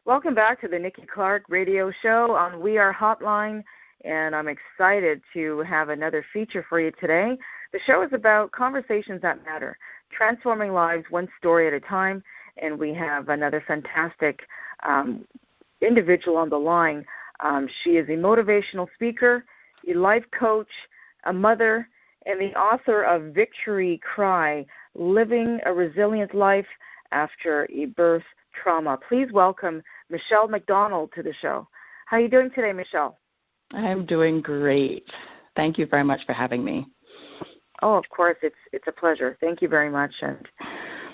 Welcome back to the Nikki Clarke Radio Show on We Are Hotline, and I'm excited to have another feature for you today. The show is about conversations that matter, transforming lives one story at a time, and we have another fantastic individual on the line. She is a motivational speaker, a life coach, a mother, and the author of Victory Cry, Living a Resilient Life After a Birth Trauma. Please welcome Michelle McDonald to the show. How are you doing today, Michelle? I'm doing great. Thank you very much for having me. Oh, of course, it's a pleasure. Thank you very much, and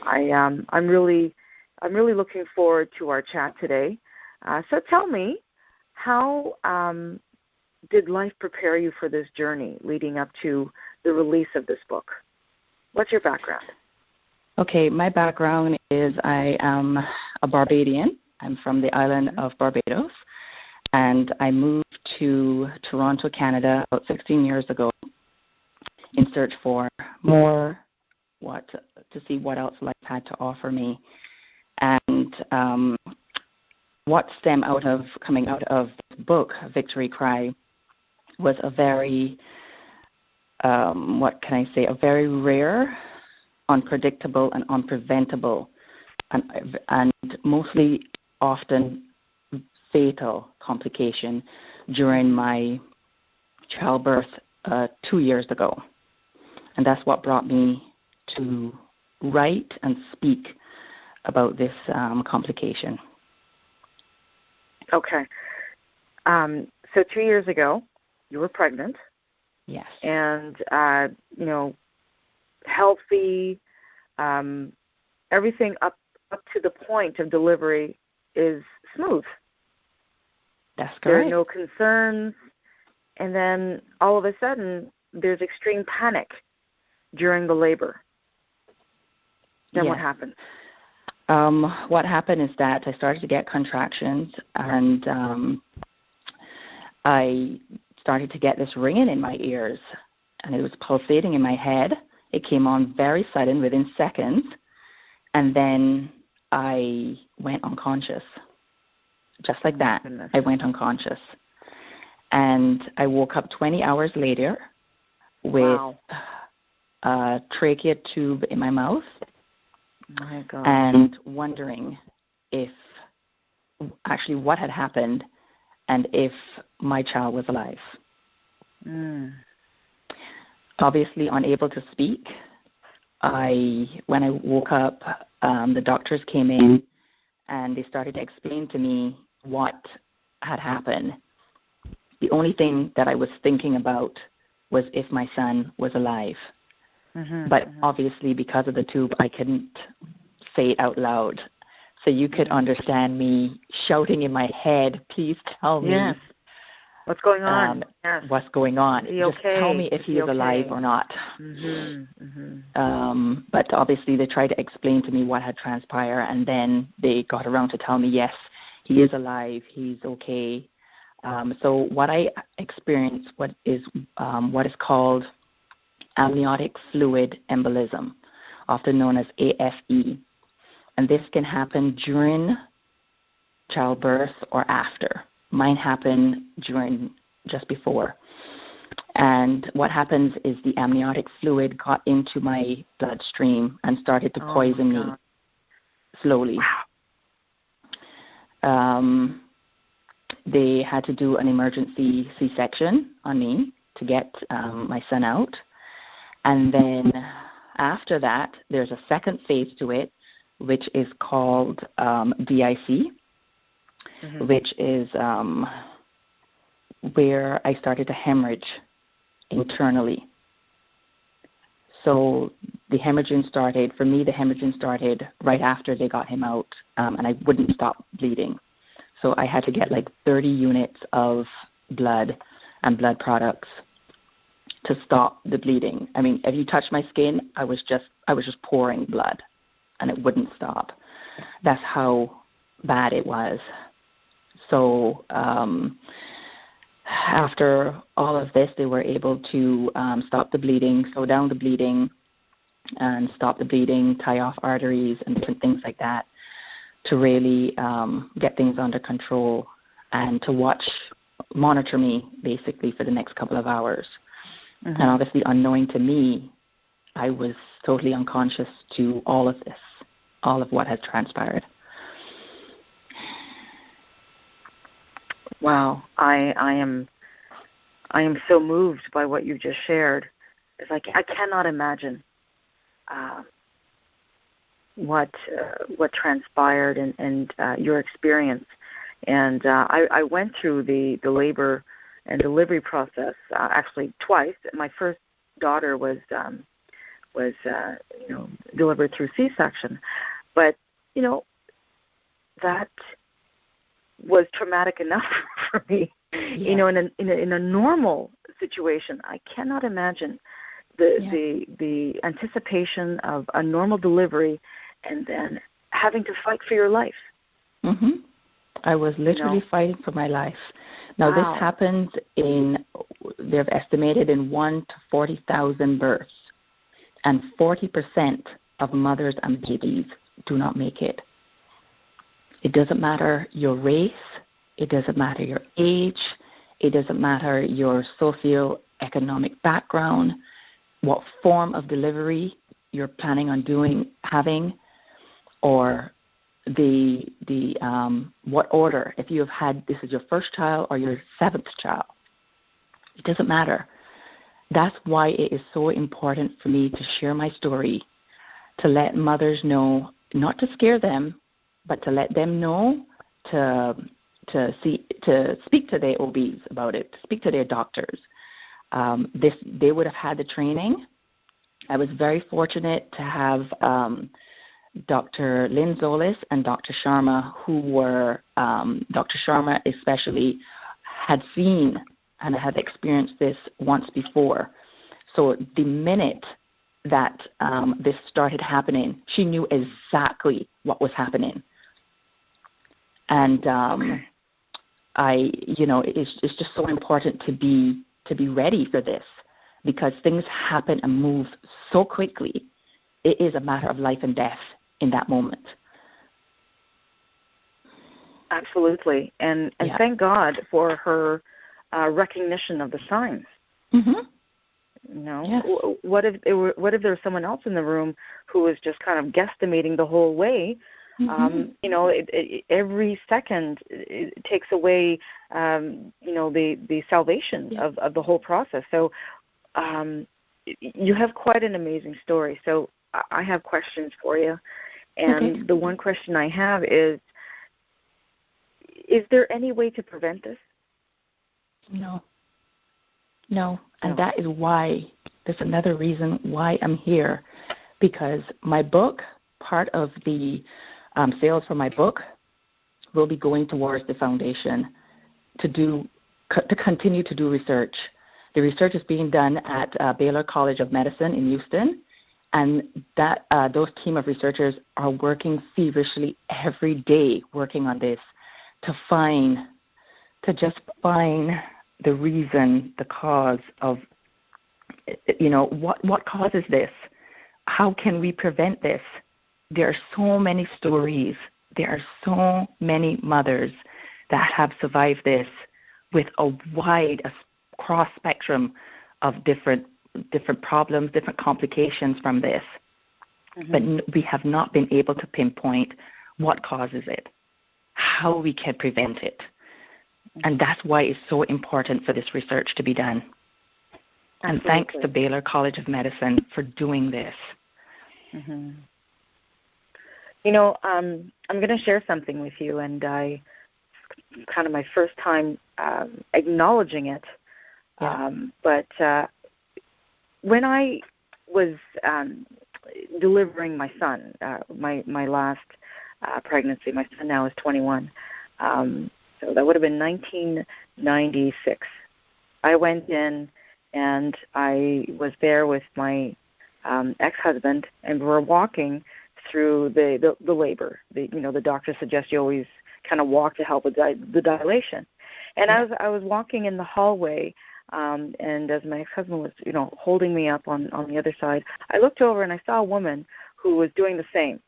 I'm really looking forward to our chat today. So tell me, how did life prepare you for this journey leading up to the release of this book? What's your background? Okay, my background is I am a Barbadian. I'm from the island of Barbados, and I moved to Toronto, Canada about 16 years ago in search for more, to see what else life had to offer me. And what stemmed coming out of this book, Victory Cry, was a very, a very rare, unpredictable, and unpreventable, and mostly often fatal complication during my childbirth 2 years ago. And that's what brought me to write and speak about this complication. Okay. So 2 years ago, you were pregnant. Yes. And, healthy, everything up to the point of delivery is smooth. That's correct. There are no concerns. And then all of a sudden, there's extreme panic during the labor. Then yes. What happened? What happened is that I started to get contractions, and I started to get this ringing in my ears, and it was pulsating in my head. It came on very sudden, within seconds, and then I went unconscious. Just like that, I went unconscious. And I woke up 20 hours later with a trachea tube in my mouth. My God. And wondering what had happened and if my child was alive. Obviously unable to speak. When I woke up, the doctors came in and they started to explain to me what had happened. The only thing that I was thinking about was if my son was alive. But obviously, because of the tube, I couldn't say it out loud. So you could understand me shouting in my head, please tell me. Yes. What's going on? Yes. What's going on? Just tell me if he is alive or not. But obviously, they tried to explain to me what had transpired, and then they got around to tell me, yes, he is alive, he's okay. So what I experienced, what is called amniotic fluid embolism, often known as AFE. And this can happen during childbirth or after. Mine happened just before. And what happens is the amniotic fluid got into my bloodstream and started to poison me slowly. Wow. They had to do an emergency C-section on me to get my son out. And then after that, there's a second phase to it, which is called DIC, which is where I started to hemorrhage internally. So the hemorrhaging started right after they got him out, and I wouldn't stop bleeding. So I had to get like 30 units of blood and blood products to stop the bleeding. I mean, if you touched my skin, I was just pouring blood, and it wouldn't stop. That's how bad it was. So after all of this, they were able to stop the bleeding, slow down the bleeding, and stop the bleeding, tie off arteries, and different things like that, to really get things under control and to monitor me basically for the next couple of hours. And obviously unknowing to me, I was totally unconscious to all of this, all of what has transpired. Wow, I am so moved by what you just shared. It's like I cannot imagine what transpired and your experience. And I went through the labor and delivery process actually twice. My first daughter was delivered through C-section, but that was traumatic enough for me. Yeah. In a normal situation, I cannot imagine the anticipation of a normal delivery and then having to fight for your life. I was literally fighting for my life. Now, This happens they've estimated in 1 to 40,000 births, and 40% of mothers and babies do not make it. It doesn't matter your race, it doesn't matter your age, it doesn't matter your socioeconomic background, what form of delivery you're planning on having, or the what order, if you have had, this is your first child or your 7th child. It doesn't matter. That's why it is so important for me to share my story, to let mothers know, not to scare them, but to let them know to speak to their OBs about it, to speak to their doctors. They would have had the training. I was very fortunate to have Dr. Lynn Zolis and Dr. Sharma, who were, Dr. Sharma especially, had seen and had experienced this once before. So the minute that this started happening, she knew exactly what was happening. And it's just so important to be ready for this, because things happen and move so quickly. It is a matter of life and death in that moment. Absolutely. And thank God for her recognition of the signs. Yes. What if there was someone else in the room who was just kind of guesstimating the whole way? Every second it takes away, the salvation of the whole process. So you have quite an amazing story. So I have questions for you. And the one question I have is there any way to prevent this? No. And that is why, there's another reason why I'm here, because my book, part of the sales for my book will be going towards the foundation to continue to do research. The research is being done at Baylor College of Medicine in Houston, and that those team of researchers are working feverishly every day working on this to just find the reason, the cause of, what causes this? How can we prevent this? There are so many stories. There are so many mothers that have survived this with a wide cross spectrum of different problems, different complications from this. But we have not been able to pinpoint what causes it, how we can prevent it. And that's why it's so important for this research to be done. And thanks to Baylor College of Medicine for doing this. I'm going to share something with you, and kind of my first time acknowledging it. But when I was delivering my son, my last pregnancy, my son now is 21, so that would have been 1996. I went in, and I was there with my ex-husband, and we were walking through the labor. The doctor suggests you always kind of walk to help with the dilation. And I was walking in the hallway, and as my ex-husband was, holding me up on the other side, I looked over and I saw a woman who was doing the same.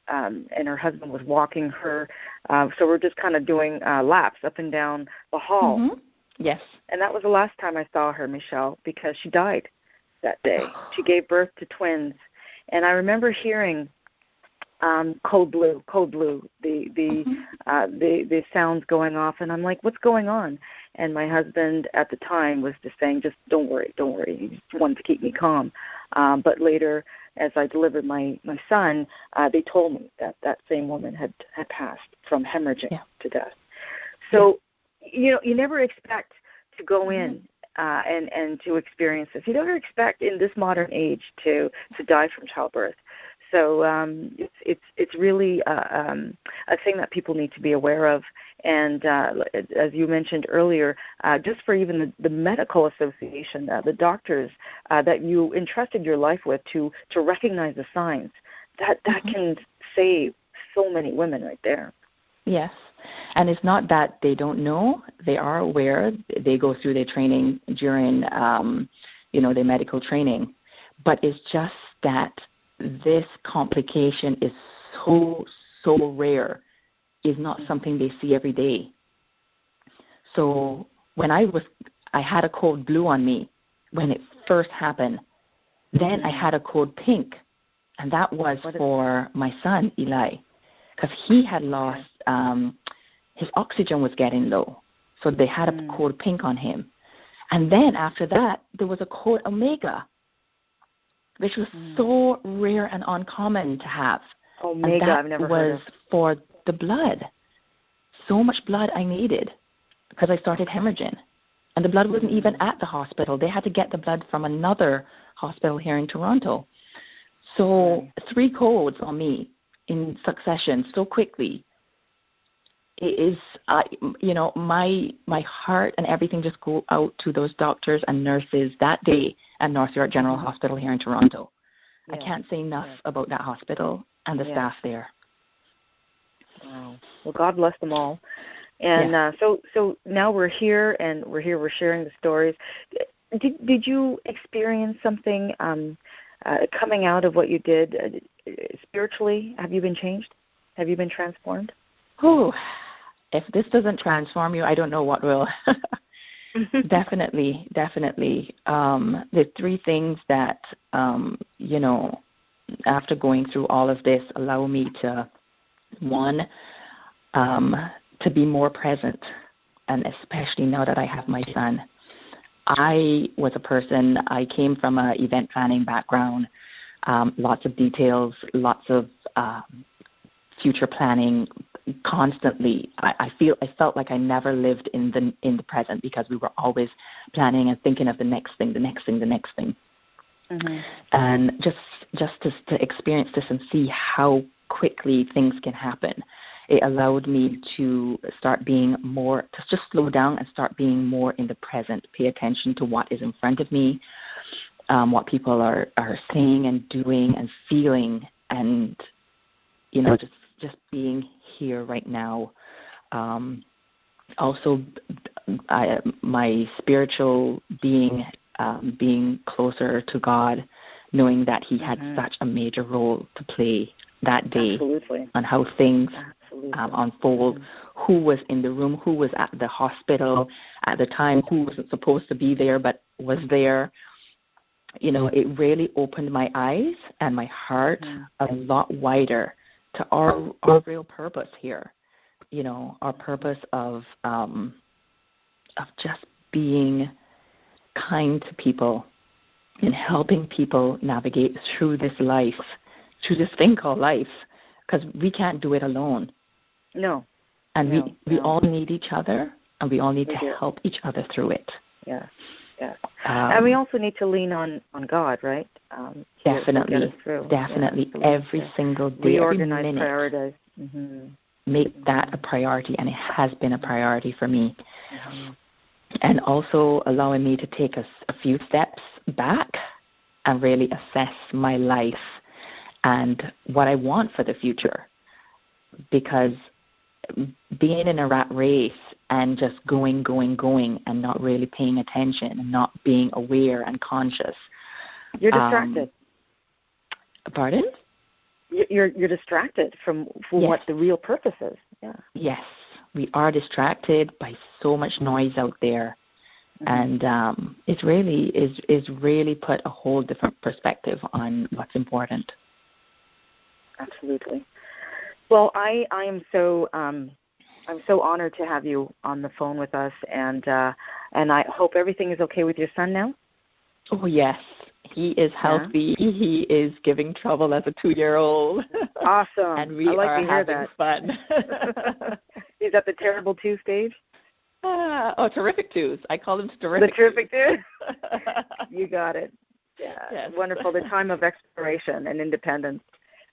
and her husband was walking her. So we're just kind of doing laps up and down the hall. Mm-hmm. Yes. And that was the last time I saw her, Michelle, because she died that day. She gave birth to twins. And I remember hearing Code Blue, the sounds going off, and I'm like, what's going on? And my husband at the time was just saying, just don't worry. He just wanted to keep me calm. But later, as I delivered my son, they told me that same woman had passed from hemorrhaging to death. So, you never expect to go in and to experience this. You never expect in this modern age to die from childbirth. So it's really a thing that people need to be aware of. And as you mentioned earlier, just for even the medical association, the doctors that you entrusted your life with to recognize the signs, that can save so many women right there. Yes. And it's not that they don't know. They are aware. They go through their training during, their medical training. But it's just that this complication is so rare, is not something they see every day. So when I had a code blue on me when it first happened. Then I had a code pink, and that was for my son, Eli, because he had lost, his oxygen was getting low. So they had a code pink on him. And then after that, there was a code Omega, which was so rare and uncommon to have. Omega, and that I've never was heard of. for the blood. So much blood I needed because I started hemorrhaging. And the blood wasn't even at the hospital. They had to get the blood from another hospital here in Toronto. So 3 codes on me in succession so quickly. It is, my heart and everything just go out to those doctors and nurses that day at North York General Hospital here in Toronto. I can't say enough about that hospital and the staff there. Wow. Well, God bless them all. And so now we're here, we're sharing the stories. Did you experience something coming out of what you did spiritually? Have you been changed? Have you been transformed? Oh, if this doesn't transform you, I don't know what will. Definitely. The 3 things that, after going through all of this, allow me to, 1, to be more present, and especially now that I have my son. I was a person, I came from an event planning background, lots of details, lots of future planning constantly. I felt like I never lived in the present because we were always planning and thinking of the next thing. Mm-hmm. And just to experience this and see how quickly things can happen, it allowed me to start being more, to just slow down and start being more in the present, pay attention to what is in front of me, what people are saying and doing and feeling, and, just being here right now. Also, my spiritual being, being closer to God, knowing that He had such a major role to play that day on how things unfold, who was in the room, who was at the hospital at the time, who wasn't supposed to be there but was there. It really opened my eyes and my heart a lot wider to our real purpose here. Our purpose of just being kind to people and helping people navigate through this life, through this thing called life, because we can't do it alone. No. And we all need each other, and we all need to help each other through it. Yeah. And we also need to lean on God, right? Definitely. Every single day, every minute. Prioritize. Make that a priority, and it has been a priority for me. And also allowing me to take a few steps back and really assess my life and what I want for the future. Because being in a rat race and just going and not really paying attention and not being aware and conscious. You're distracted. Pardon? you're distracted from Yes. what the real purpose is. Yeah. Yes, we are distracted by so much noise out there. And it really is really put a whole different perspective on what's important. Absolutely. Well, I am so I'm so honored to have you on the phone with us, and I hope everything is okay with your son now. Oh yes, he is healthy. Yeah. He is giving trouble as a 2-year-old. Awesome. And we I like are to hear having that. Fun. He's at the terrible 2 stage. Terrific twos. I call them terrific. The terrific twos. You got it. Yeah, yes. Wonderful. The time of exploration and independence.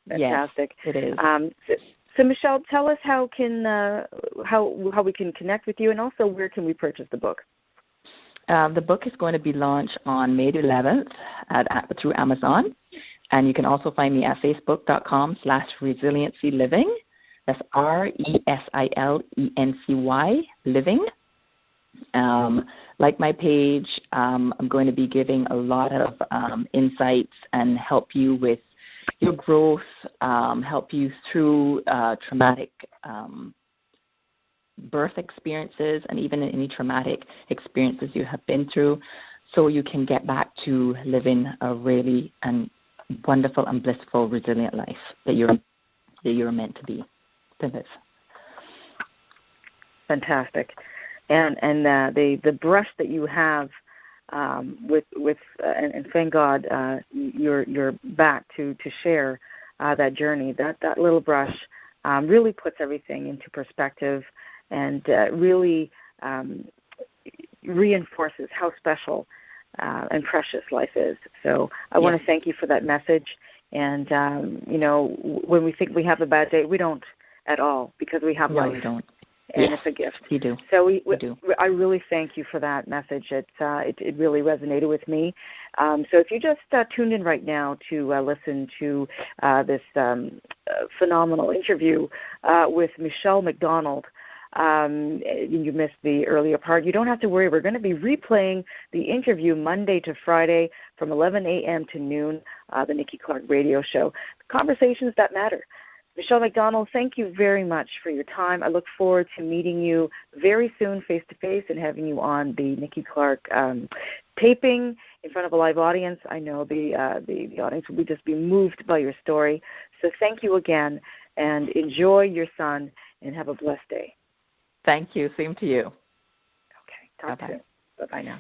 Fantastic. Yes, it is. So Michelle, tell us how we can connect with you, and also where can we purchase the book? The book is going to be launched on May 11th through Amazon, and you can also find me at facebook.com/resiliency-living. That's RESILENCY living. Like my page, I'm going to be giving a lot of insights and help you with your growth, help you through traumatic birth experiences and even any traumatic experiences you have been through, so you can get back to living a really wonderful and blissful, resilient life that you're meant to be. To live. Fantastic. And the brush that you have with and thank God you're back to share that journey. That little brush really puts everything into perspective and really reinforces how special and precious life is. So I want to thank you for that message. And when we think we have a bad day, we don't at all, because we have life. We don't. And it's a gift. You do. So we do. I really thank you for that message. It really resonated with me. So if you just tuned in right now to listen to this phenomenal interview with Michelle McDonald, you missed the earlier part, you don't have to worry. We're going to be replaying the interview Monday to Friday from 11 a.m. to noon, the Nikki Clarke Radio Show. Conversations that matter. Michelle McDonald, thank you very much for your time. I look forward to meeting you very soon face-to-face and having you on the Nikki Clarke taping in front of a live audience. I know the audience will just be moved by your story. So thank you again, and enjoy your son, and have a blessed day. Thank you. Same to you. Okay. Talk soon. Bye-bye now.